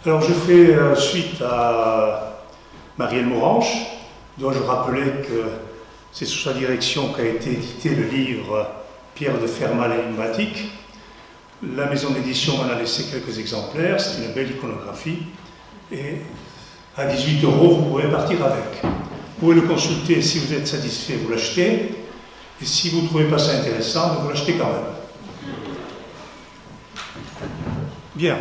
Alors je fais suite à Marielle Morange, dont je rappelais que c'est sous sa direction qu'a été édité le livre Pierre de Fermat, l'énigmatique. La maison d'édition m'en a laissé quelques exemplaires, c'est une belle iconographie, et à 18 €, vous pourrez partir avec. Vous pouvez le consulter, si vous êtes satisfait, vous l'achetez, et si vous ne trouvez pas ça intéressant, vous l'achetez quand même. Bien.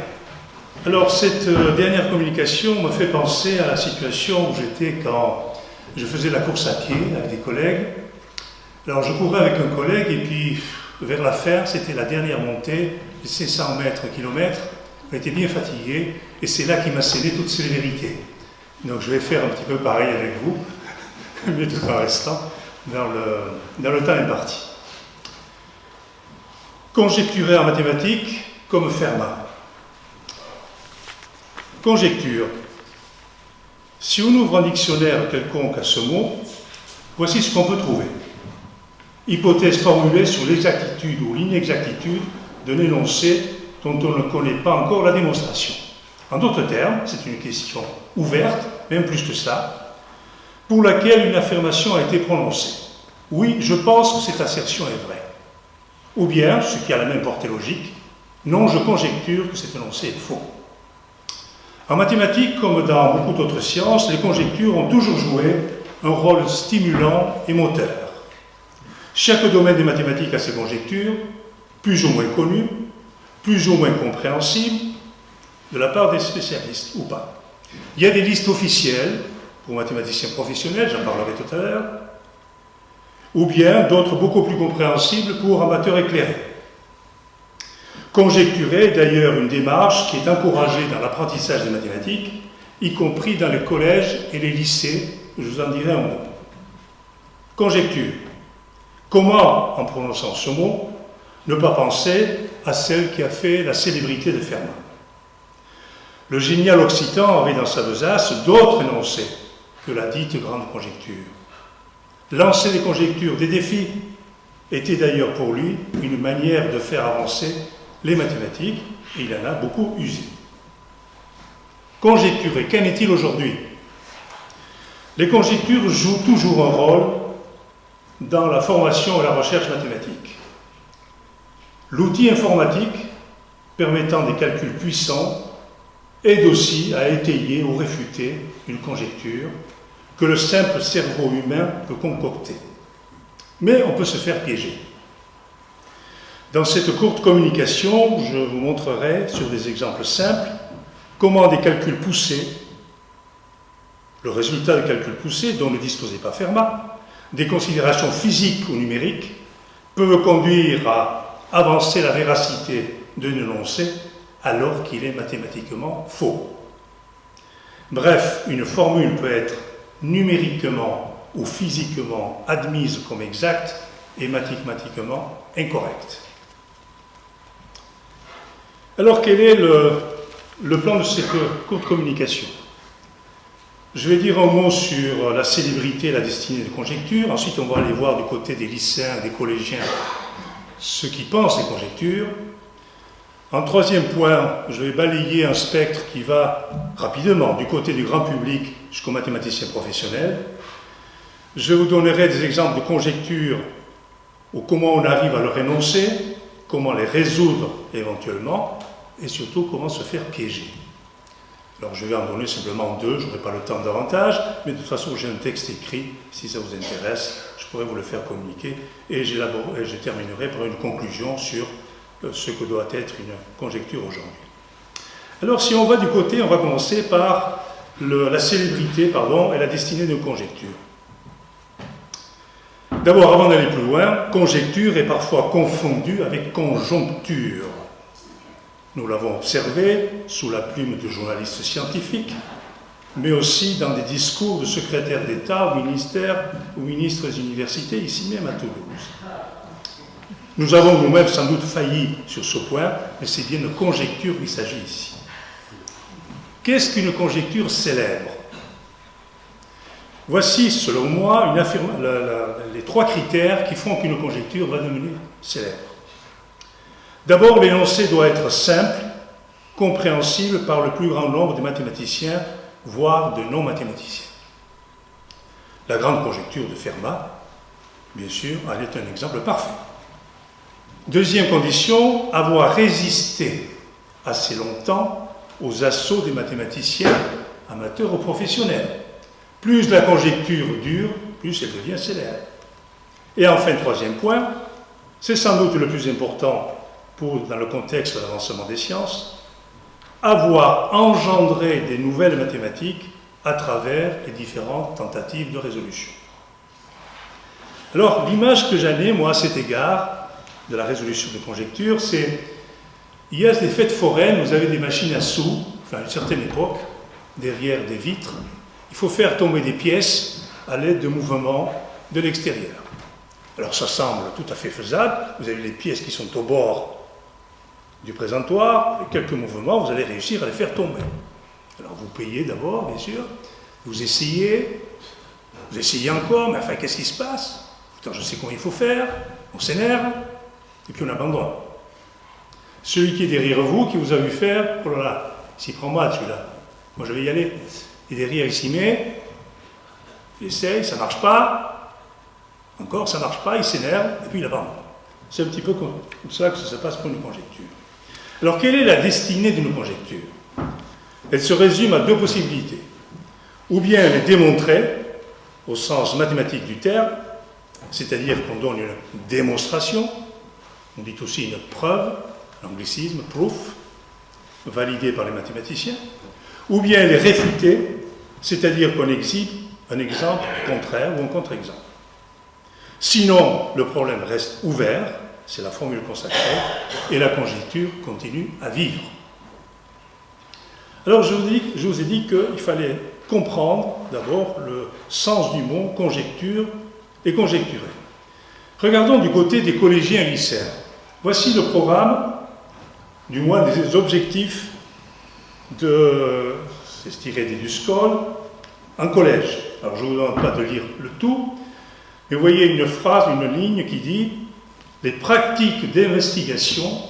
Alors, cette dernière communication me fait penser à la situation où j'étais quand je faisais la course à pied avec des collègues. Alors, je courais avec un collègue, et puis, vers la fin, c'était la dernière montée, les 500 mètres, kilomètres. On était bien fatigué, et c'est là qu'il m'a scellé toutes ces vérités. Donc, je vais faire un petit peu pareil avec vous, mais tout en restant dans le temps imparti. Conjecturer en mathématiques comme Fermat. Conjecture. Si on ouvre un dictionnaire quelconque à ce mot, voici ce qu'on peut trouver. Hypothèse formulée sur l'exactitude ou l'inexactitude d'un énoncé dont on ne connaît pas encore la démonstration. En d'autres termes, c'est une question ouverte, même plus que ça, pour laquelle une affirmation a été prononcée. Oui, je pense que cette assertion est vraie. Ou bien, ce qui a la même portée logique, non, je conjecture que cet énoncé est faux. En mathématiques, comme dans beaucoup d'autres sciences, les conjectures ont toujours joué un rôle stimulant et moteur. Chaque domaine des mathématiques a ses conjectures, plus ou moins connues, plus ou moins compréhensibles, de la part des spécialistes ou pas. Il y a des listes officielles pour mathématiciens professionnels, j'en parlerai tout à l'heure, ou bien d'autres beaucoup plus compréhensibles pour amateurs éclairés. Conjecturer est d'ailleurs une démarche qui est encouragée dans l'apprentissage des mathématiques, y compris dans les collèges et les lycées, je vous en dirai un mot. Conjecture. Comment, en prononçant ce mot, ne pas penser à celle qui a fait la célébrité de Fermat? Le génial occitan avait dans sa besace d'autres énoncés que la dite grande conjecture. Lancer des conjectures, des défis, était d'ailleurs pour lui une manière de faire avancer les mathématiques, et il en a beaucoup usé. Conjecturer, qu'en est-il aujourd'hui? Les conjectures jouent toujours un rôle dans la formation et la recherche mathématique. L'outil informatique, permettant des calculs puissants, aide aussi à étayer ou réfuter une conjecture que le simple cerveau humain peut concocter. Mais on peut se faire piéger. Dans cette courte communication, je vous montrerai, sur des exemples simples, comment des calculs poussés, le résultat de calculs poussés dont ne disposait pas Fermat, des considérations physiques ou numériques, peuvent conduire à avancer la véracité d'un énoncé alors qu'il est mathématiquement faux. Bref, une formule peut être numériquement ou physiquement admise comme exacte et mathématiquement incorrecte. Alors, quel est le plan de cette courte communication? Je vais dire un mot sur la célébrité et la destinée des conjectures. Ensuite, on va aller voir du côté des lycéens, des collégiens, ceux qui pensent les conjectures. En troisième point, je vais balayer un spectre qui va rapidement du côté du grand public jusqu'aux mathématiciens professionnels. Je vous donnerai des exemples de conjectures ou comment on arrive à leur énoncer, comment les résoudre éventuellement, et surtout comment se faire piéger. Alors je vais en donner simplement deux, je n'aurai pas le temps davantage, mais de toute façon j'ai un texte écrit, si ça vous intéresse, je pourrais vous le faire communiquer, et je terminerai par une conclusion sur ce que doit être une conjecture aujourd'hui. Alors si on va du côté, on va commencer par la célébrité et la destinée de conjecture. D'abord, avant d'aller plus loin, conjecture est parfois confondue avec conjoncture. Nous l'avons observé sous la plume de journalistes scientifiques, mais aussi dans des discours de secrétaires d'État ou ministres des universités, ici même à Toulouse. Nous avons nous-mêmes sans doute failli sur ce point, mais c'est bien de conjecture qu'il s'agit ici. Qu'est-ce qu'une conjecture célèbre? Voici, selon moi, les trois critères qui font qu'une conjecture va devenir célèbre. D'abord, l'énoncé doit être simple, compréhensible par le plus grand nombre de mathématiciens, voire de non-mathématiciens. La grande conjecture de Fermat, bien sûr, en est un exemple parfait. Deuxième condition, avoir résisté assez longtemps aux assauts des mathématiciens, amateurs ou professionnels. Plus la conjecture dure, plus elle devient célèbre. Et enfin, troisième point, c'est sans doute le plus important dans le contexte de l'avancement des sciences, avoir engendré des nouvelles mathématiques à travers les différentes tentatives de résolution. Alors, l'image que j'en ai, moi, à cet égard, de la résolution de conjectures, c'est, il y a des fêtes foraines, vous avez des machines à sous, enfin, à une certaine époque, derrière des vitres, il faut faire tomber des pièces à l'aide de mouvements de l'extérieur. Alors, ça semble tout à fait faisable, vous avez les pièces qui sont au bord du présentoir, et quelques mouvements, vous allez réussir à les faire tomber. Alors, vous payez d'abord, bien sûr, vous essayez encore, mais enfin, qu'est-ce qui se passe? Pourtant, je sais comment il faut faire, on s'énerve, et puis on abandonne. Celui qui est derrière vous, qui vous a vu faire, oh là là, il s'y prend mal celui-là, moi je vais y aller. Et derrière, il s'y met, il essaye, ça ne marche pas, encore ça ne marche pas, il s'énerve, et puis il abandonne. C'est un petit peu comme ça que ça se passe pour une conjecture. Alors, quelle est la destinée d'une conjecture? Elle se résume à deux possibilités. Ou bien elle est démontrée, au sens mathématique du terme, c'est-à-dire qu'on donne une démonstration, on dit aussi une preuve, l'anglicisme, proof, validée par les mathématiciens, ou bien elle est réfutée, c'est-à-dire qu'on exhibe un exemple contraire ou un contre-exemple. Sinon, le problème reste ouvert, c'est la formule consacrée, et la conjecture continue à vivre. Alors, je vous ai dit qu'il fallait comprendre d'abord le sens du mot conjecture et conjecturer. Regardons du côté des collégiens et lycéens. Voici le programme, du moins des objectifs c'est tiré d'EduSchool, en collège. Alors, je ne vous demande pas de lire le tout, mais vous voyez une phrase, une ligne qui dit « Les pratiques d'investigation,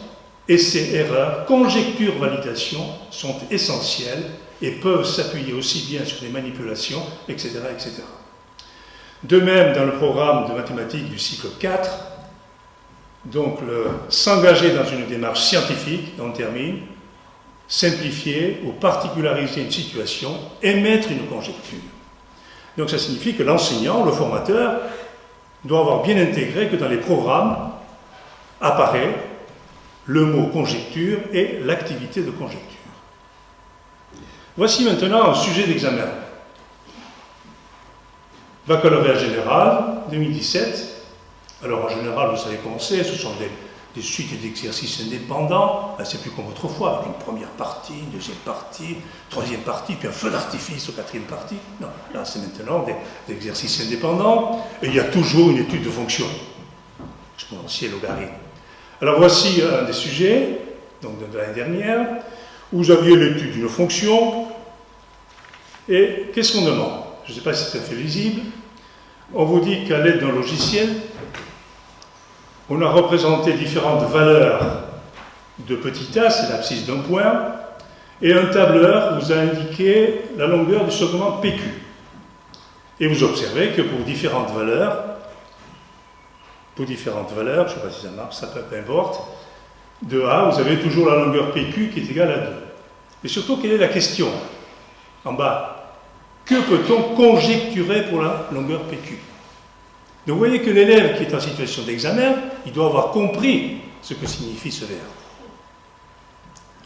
essais-erreurs, conjecture-validation sont essentielles et peuvent s'appuyer aussi bien sur des manipulations, etc. etc. » De même, dans le programme de mathématiques du cycle 4, donc s'engager dans une démarche scientifique, on termine, simplifier ou particulariser une situation, émettre une conjecture. Donc ça signifie que l'enseignant, le formateur, doit avoir bien intégré que dans les programmes apparaît le mot conjecture et l'activité de conjecture. Voici maintenant un sujet d'examen. Baccalauréat général, 2017. Alors en général, vous savez comment c'est, ce sont des suites d'exercices indépendants. Là, c'est plus comme autrefois, avec une première partie, une deuxième partie, troisième partie, puis un feu d'artifice au quatrième partie. Non, là c'est maintenant des exercices indépendants, et il y a toujours une étude de fonction, exponentielle, logarithme. Alors voici un des sujets, donc de l'année dernière, où vous aviez l'étude d'une fonction, et qu'est-ce qu'on demande? Je ne sais pas si c'est tout à fait visible. On vous dit qu'à l'aide d'un logiciel, on a représenté différentes valeurs de petit a, c'est l'abscisse d'un point, et un tableur vous a indiqué la longueur du segment PQ. Et vous observez que pour différentes valeurs, je ne sais pas si ça marche, ça peut peu importe, de A, vous avez toujours la longueur PQ qui est égale à 2. Et surtout, quelle est la question? En bas, que peut-on conjecturer pour la longueur PQ? Donc vous voyez que l'élève qui est en situation d'examen, il doit avoir compris ce que signifie ce verbe.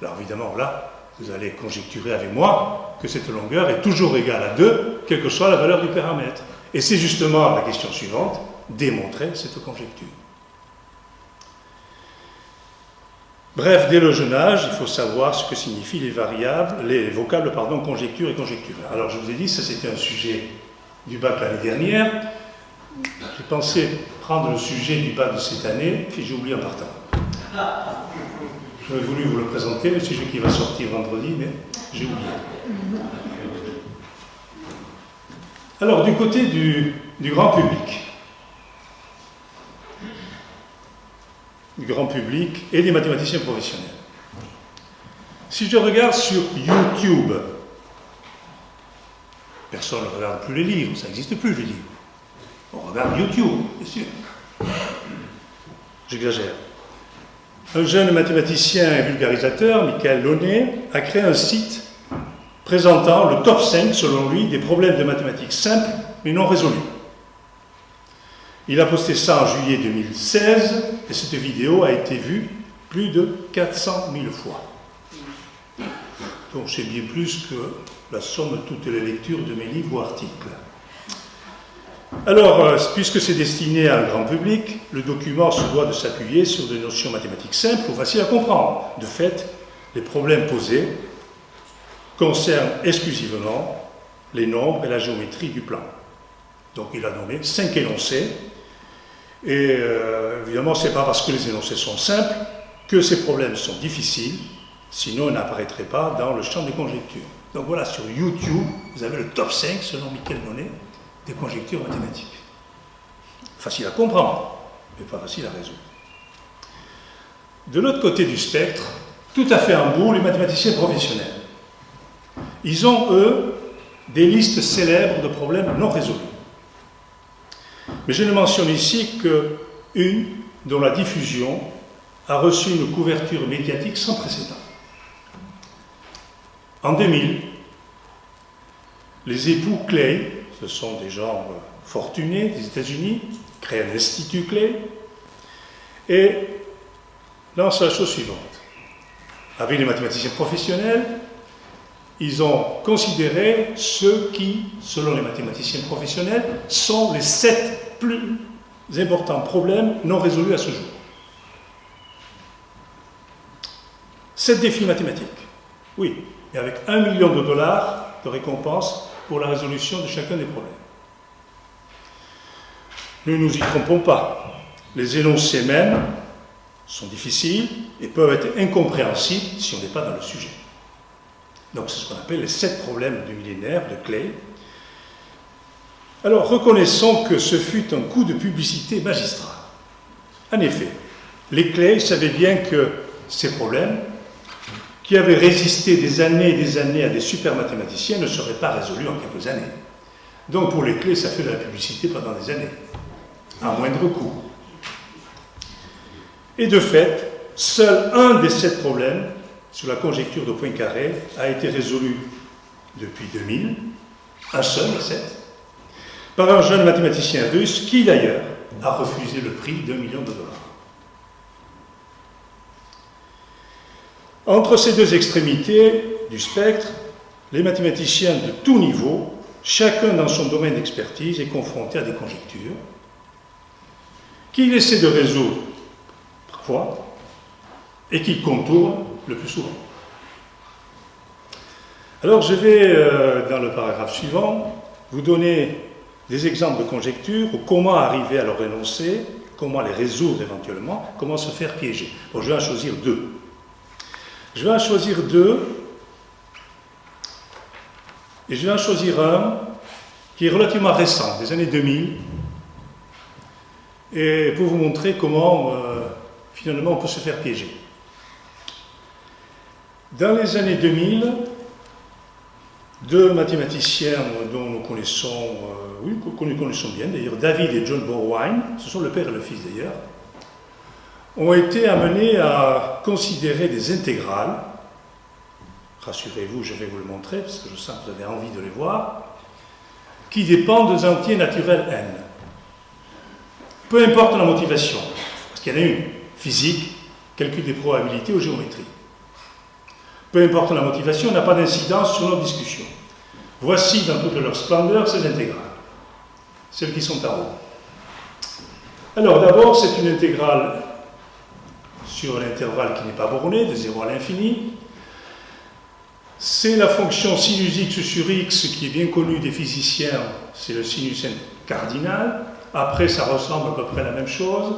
Alors évidemment, là, vous allez conjecturer avec moi que cette longueur est toujours égale à 2, quelle que soit la valeur du paramètre. Et c'est justement la question suivante, démontrer cette conjecture. Bref, dès le jeune âge, il faut savoir ce que signifient les vocables, conjecture et conjecturer. Alors je vous ai dit, ça c'était un sujet du bac l'année dernière. J'ai pensé prendre le sujet du bac de cette année, puis j'ai oublié en partant. J'aurais voulu vous le présenter, le sujet qui va sortir vendredi, mais j'ai oublié. Alors, du côté du grand public et des mathématiciens professionnels. Si je regarde sur YouTube, personne ne regarde plus les livres, ça n'existe plus les livres. On regarde YouTube, bien sûr. J'exagère. Un jeune mathématicien et vulgarisateur, Michael Launay, a créé un site présentant le top 5, selon lui, des problèmes de mathématiques simples mais non résolus. Il a posté ça en juillet 2016 et cette vidéo a été vue plus de 400 000 fois. Donc c'est bien plus que la somme de toutes les lectures de mes livres ou articles. Alors, puisque c'est destiné à un grand public, le document se doit de s'appuyer sur des notions mathématiques simples ou faciles à comprendre. De fait, les problèmes posés concernent exclusivement les nombres et la géométrie du plan. Donc il a donné 5 énoncés, et évidemment, ce n'est pas parce que les énoncés sont simples que ces problèmes sont difficiles, sinon ils n'apparaîtraient pas dans le champ des conjectures. Donc voilà, sur YouTube, vous avez le top 5, selon Michael Launay, des conjectures mathématiques. Facile à comprendre, mais pas facile à résoudre. De l'autre côté du spectre, tout à fait en bout, les mathématiciens professionnels. Ils ont, eux, des listes célèbres de problèmes non résolus. Mais je ne mentionne ici qu'une dont la diffusion a reçu une couverture médiatique sans précédent. En 2000, les époux Clay, ce sont des gens fortunés des États-Unis, créent un institut Clay et lancent la chose suivante. Avec les mathématiciens professionnels, ils ont considéré ceux qui, selon les mathématiciens professionnels, sont les 7 plus importants problèmes non résolus à ce jour. 7 défis mathématiques. Oui, et avec $1 million de récompense pour la résolution de chacun des problèmes. Ne nous y trompons pas. Les énoncés mêmes sont difficiles et peuvent être incompréhensibles si on n'est pas dans le sujet. Donc c'est ce qu'on appelle les 7 problèmes du millénaire de Clay. Alors reconnaissons que ce fut un coup de publicité magistral. En effet, les Clay savaient bien que ces problèmes, qui avaient résisté des années et des années à des super mathématiciens, ne seraient pas résolus en quelques années. Donc pour les Clay, ça fait de la publicité pendant des années, à moindre coût. Et de fait, seul un des 7 problèmes sur la conjecture de Poincaré a été résolu depuis 2000, un seul, 7, par un jeune mathématicien russe qui d'ailleurs a refusé le prix d'$1 million. Entre ces deux extrémités du spectre, les mathématiciens de tout niveau, chacun dans son domaine d'expertise, est confronté à des conjectures qu'il essaie de résoudre parfois et qu'il contourne le plus souvent. Alors je vais, dans le paragraphe suivant, vous donner des exemples de conjectures ou comment arriver à leur énoncer, comment les résoudre éventuellement, comment se faire piéger. Bon, je vais en choisir 2. Je vais en choisir 2 et je vais en choisir un qui est relativement récent, des années 2000, et pour vous montrer comment finalement on peut se faire piéger. Dans les années 2000, 2 mathématiciens dont nous connaissons, que nous connaissons bien d'ailleurs, David et John Borwein, ce sont le père et le fils d'ailleurs, ont été amenés à considérer des intégrales, rassurez-vous, je vais vous le montrer, parce que je sens que vous avez envie de les voir, qui dépendent d'un entier naturel n. Peu importe la motivation, parce qu'il y en a une, physique, calcul des probabilités ou géométrie. Peu importe la motivation, on n'a pas d'incidence sur nos discussions. Voici dans toute leur splendeur ces intégrales, celles qui sont en haut. Alors d'abord, c'est une intégrale sur un intervalle qui n'est pas borné, de 0 à l'infini. C'est la fonction sinus x sur x qui est bien connue des physiciens, c'est le sinus n cardinal. Après, ça ressemble à peu près à la même chose,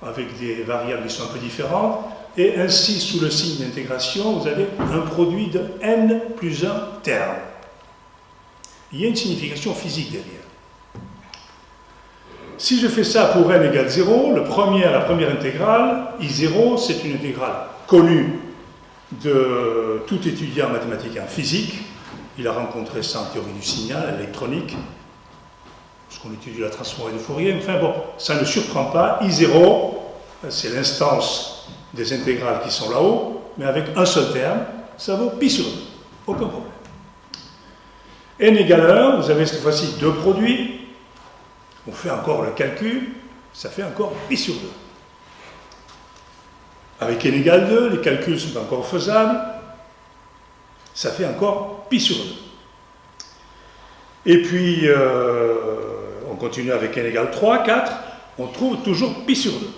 avec des variables qui sont un peu différentes. Et ainsi, sous le signe d'intégration, vous avez un produit de n plus 1 terme. Il y a une signification physique derrière. Si je fais ça pour n égale 0, la première intégrale, I0, c'est une intégrale connue, de tout étudiant en mathématiques et en physique. Il a rencontré ça en théorie du signal, électronique, parce qu'on étudie la transformée de Fourier. Enfin bon, ça ne surprend pas. I0, c'est l'instance des intégrales qui sont là-haut, mais avec un seul terme, ça vaut pi sur 2. Aucun problème. N égale 1, vous avez cette fois-ci deux produits. On fait encore le calcul, ça fait encore pi sur 2. Avec n égale 2, les calculs sont encore faisables. Ça fait encore pi sur 2. Et puis, on continue avec n égale 3, 4. On trouve toujours pi sur 2.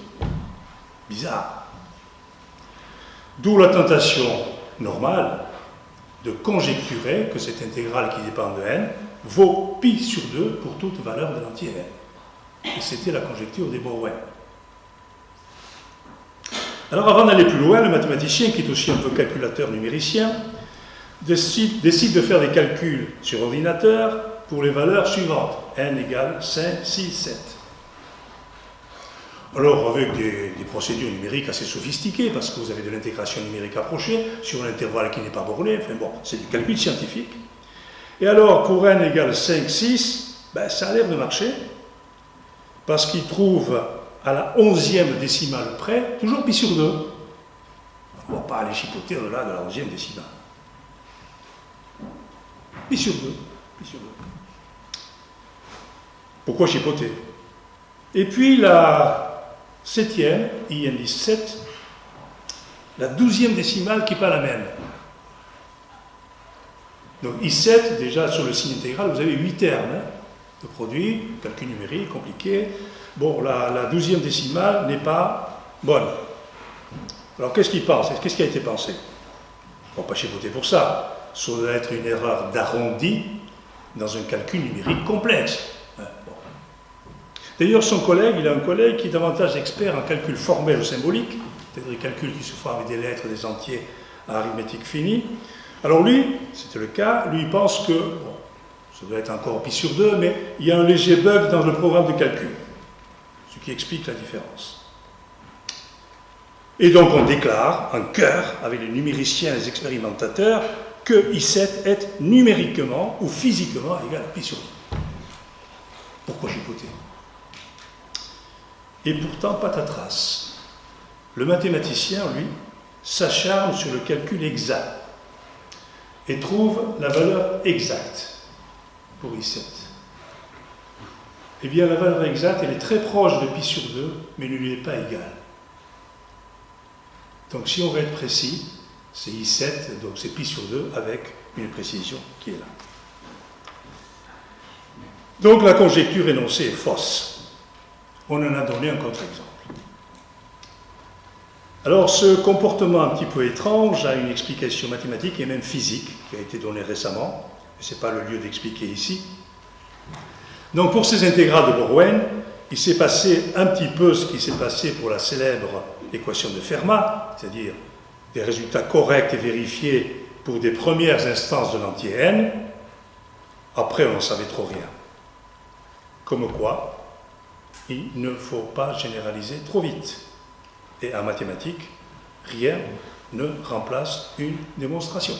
Bizarre. D'où la tentation normale de conjecturer que cette intégrale qui dépend de n vaut pi sur 2 pour toute valeur de l'entier n. Et c'était la conjecture des Borwein. Alors avant d'aller plus loin, le mathématicien, qui est aussi un peu calculateur numéricien, décide de faire des calculs sur ordinateur pour les valeurs suivantes. N égale 5, 6, 7. Alors avec des procédures numériques assez sophistiquées, parce que vous avez de l'intégration numérique approchée sur un intervalle qui n'est pas borné, enfin bon, c'est du calcul scientifique. Et alors pour n égale 5, 6, ben, ça a l'air de marcher, parce qu'il trouve à la 11e décimale près, toujours pi sur 2. On ne va pas aller chipoter au-delà de la 11e décimale. Pi sur 2. Pi sur 2. Pourquoi chipoter? Et puis la 7e, I indice 7, la 12e décimale qui n'est pas la même. Donc I7, déjà sur le signe intégral, vous avez 8 termes de produit, calcul numérique, compliqué. Bon, la 12e décimale n'est pas bonne. Alors qu'est-ce qu'il pense? Qu'est-ce qui a été pensé? On ne va pas chipoter pour ça. Ça doit être une erreur d'arrondi dans un calcul numérique complexe. Bon. D'ailleurs, son collègue, il a un collègue qui est davantage expert en calcul formel ou symbolique, c'est-à-dire des calculs qui se font avec des lettres, des entiers à arithmétique finie. Alors lui, c'était le cas, lui il pense que, bon, ça doit être encore pi sur 2, mais il y a un léger bug dans le programme de calcul, ce qui explique la différence. Et donc on déclare en chœur, avec les numériciens et les expérimentateurs, que I7 est numériquement ou physiquement égal à pi sur 2. Pourquoi chipoter? Et pourtant, patatras. Le mathématicien, lui, s'acharne sur le calcul exact et trouve la valeur exacte pour I7. Eh bien, la valeur exacte, elle est très proche de pi sur 2, mais ne lui est pas égale. Donc, si on veut être précis, c'est I7, donc c'est pi sur 2 avec une précision qui est là. Donc, la conjecture énoncée est fausse. On en a donné un contre-exemple. Alors, ce comportement un petit peu étrange a une explication mathématique et même physique qui a été donnée récemment. Ce n'est pas le lieu d'expliquer ici. Donc, pour ces intégrales de Borwein, il s'est passé un petit peu ce qui s'est passé pour la célèbre équation de Fermat, c'est-à-dire des résultats corrects et vérifiés pour des premières instances de l'entier n. Après, on n'en savait trop rien. Comme quoi, il ne faut pas généraliser trop vite. Et en mathématiques, rien ne remplace une démonstration.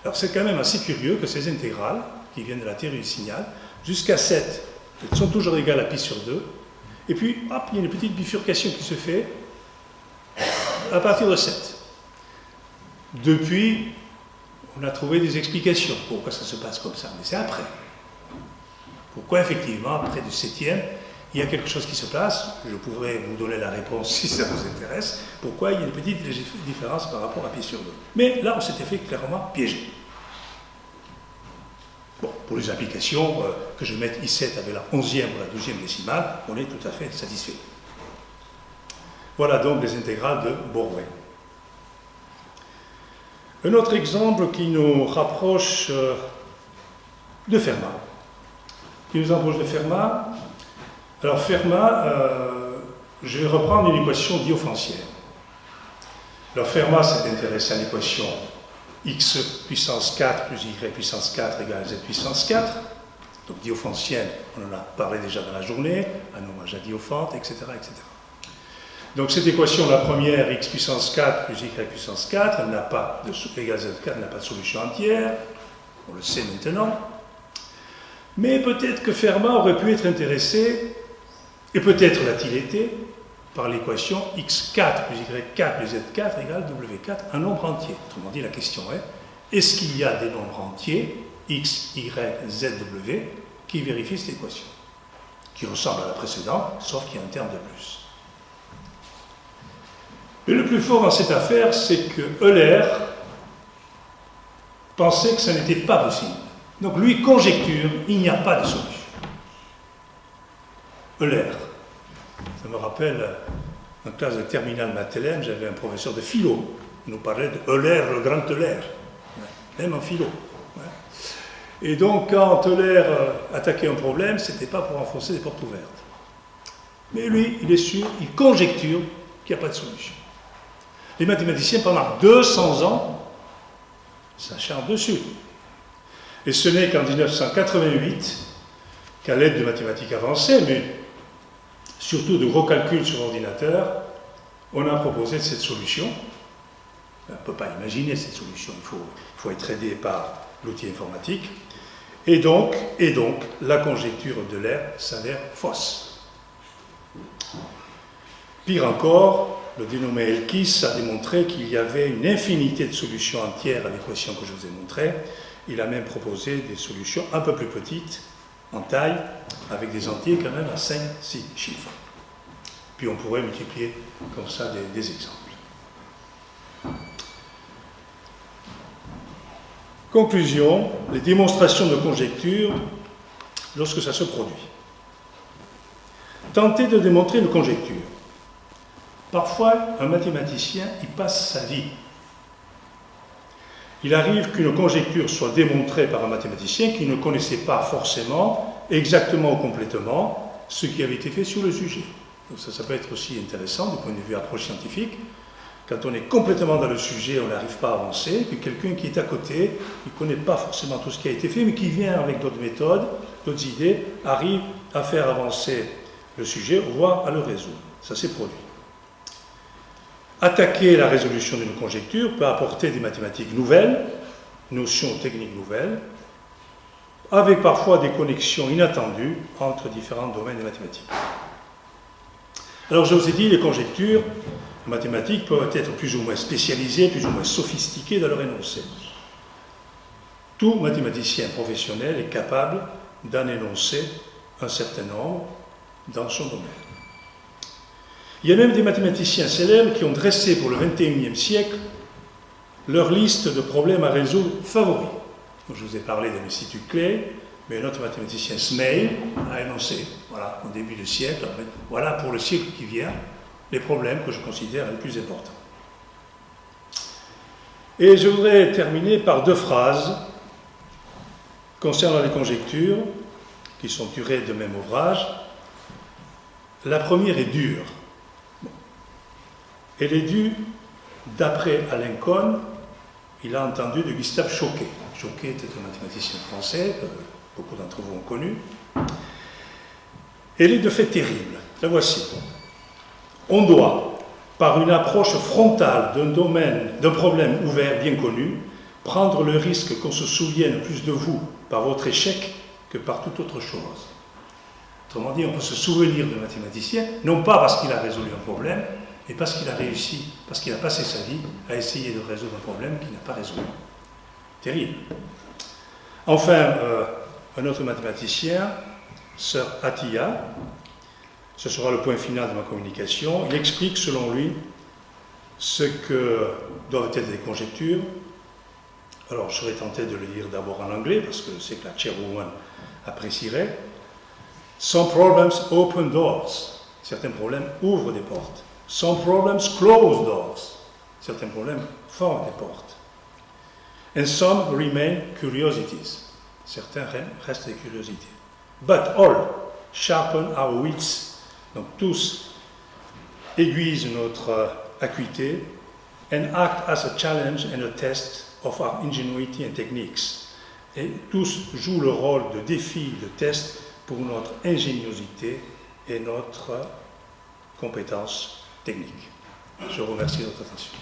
Alors c'est quand même assez curieux que ces intégrales, qui viennent de la théorie du signal, jusqu'à 7, elles sont toujours égales à pi sur 2, et puis, hop, il y a une petite bifurcation qui se fait à partir de 7. Depuis, on a trouvé des explications pourquoi ça se passe comme ça, mais c'est après. Pourquoi effectivement, après du 7e, il y a quelque chose qui se passe, je pourrais vous donner la réponse si ça vous intéresse, pourquoi il y a une petite différence par rapport à pi sur 2. Mais là, on s'était fait clairement piéger. Bon, pour les applications, que je mette I7 avec la 11e ou la 12e décimale, on est tout à fait satisfait. Voilà donc les intégrales de Borwein. Un autre exemple qui nous rapproche de Fermat. Alors Fermat, je vais reprendre une équation diophantienne. Alors Fermat s'est intéressé à l'équation x puissance 4 plus y puissance 4 égale z puissance 4. Donc diophantienne, on en a parlé déjà dans la journée, un hommage à Diophante, etc., etc. Donc cette équation, la première, x puissance 4 plus y puissance 4, elle n'a pas de, égale z4, n'a pas de solution entière, on le sait maintenant. Mais peut-être que Fermat aurait pu être intéressé, et peut-être l'a-t-il été, par l'équation x4 plus y4 plus z4 égale w4, un nombre entier. Autrement dit, la question est, est-ce qu'il y a des nombres entiers, x, y, z, w, qui vérifient cette équation, qui ressemble à la précédente, sauf qu'il y a un terme de plus. Mais le plus fort dans cette affaire, c'est que Euler pensait que ça n'était pas possible. Donc lui conjecture, il n'y a pas de solution. Euler. Ça me rappelle, en classe de terminale Mathelem, j'avais un professeur de philo. Il nous parlait de Euler, le grand Euler. Même en philo. Et donc, quand Euler attaquait un problème, ce n'était pas pour enfoncer des portes ouvertes. Mais lui, il est sûr, il conjecture qu'il n'y a pas de solution. Les mathématiciens, pendant 200 ans, s'acharnent dessus. Et ce n'est qu'en 1988, qu'à l'aide de mathématiques avancées, mais surtout de gros calculs sur ordinateur, on a proposé cette solution. On ne peut pas imaginer cette solution, il faut être aidé par l'outil informatique. Et donc, la conjecture d'Euler s'avère fausse. Pire encore, le dénommé Elkis a démontré qu'il y avait une infinité de solutions entières à l'équation que je vous ai montrée. Il a même proposé des solutions un peu plus petites, en taille, avec des entiers quand même à 5-6 chiffres. Puis on pourrait multiplier comme ça des exemples. Conclusion, les démonstrations de conjecture lorsque ça se produit. Tenter de démontrer une conjecture. Parfois, un mathématicien y passe sa vie. Il arrive qu'une conjecture soit démontrée par un mathématicien qui ne connaissait pas forcément, exactement ou complètement, ce qui avait été fait sur le sujet. Donc ça peut être aussi intéressant du point de vue approche scientifique. Quand on est complètement dans le sujet, on n'arrive pas à avancer, puis quelqu'un qui est à côté, il ne connaît pas forcément tout ce qui a été fait, mais qui vient avec d'autres méthodes, d'autres idées, arrive à faire avancer le sujet, voire à le résoudre. Ça s'est produit. Attaquer la résolution d'une conjecture peut apporter des mathématiques nouvelles, notions techniques nouvelles, avec parfois des connexions inattendues entre différents domaines des mathématiques. Alors je vous ai dit, les conjectures mathématiques peuvent être plus ou moins spécialisées, plus ou moins sophistiquées dans leur énoncé. Tout mathématicien professionnel est capable d'en énoncer un certain nombre dans son domaine. Il y a même des mathématiciens célèbres qui ont dressé pour le XXIe siècle leur liste de problèmes à résoudre favoris. Donc, je vous ai parlé de l'Institut Clay, mais un autre mathématicien, Smale, a énoncé, voilà, au début du siècle, en fait, voilà pour le siècle qui vient, les problèmes que je considère les plus importants. Et je voudrais terminer par 2 phrases concernant les conjectures, qui sont tirées de même ouvrage. La première est dure. Elle est due, d'après Alain Cohn, il a entendu de Gustave Choquet. Choquet était un mathématicien français, que beaucoup d'entre vous ont connu. Elle est de fait terrible. La voici. On doit, par une approche frontale d'un problème ouvert bien connu, prendre le risque qu'on se souvienne plus de vous par votre échec que par toute autre chose. Autrement dit, on peut se souvenir de mathématicien, non pas parce qu'il a résolu un problème, mais parce qu'il a réussi, parce qu'il a passé sa vie à essayer de résoudre un problème qu'il n'a pas résolu. Terrible. Enfin, un autre mathématicien, Sir Atiyah, ce sera le point final de ma communication, il explique selon lui ce que doivent être des conjectures. Alors je serais tenté de le lire d'abord en anglais, parce que c'est que la chairwoman apprécierait. Some problems open doors. Certains problèmes ouvrent des portes. Some problems close doors. Certains problèmes ferment des portes. And some remain curiosities. Certains restent des curiosités. But all sharpen our wits. Donc tous aiguisent notre acuité and act as a challenge and a test of our ingenuity and techniques. Et tous jouent le rôle de défi, de test pour notre ingéniosité et notre compétence technique. Je vous remercie de votre attention.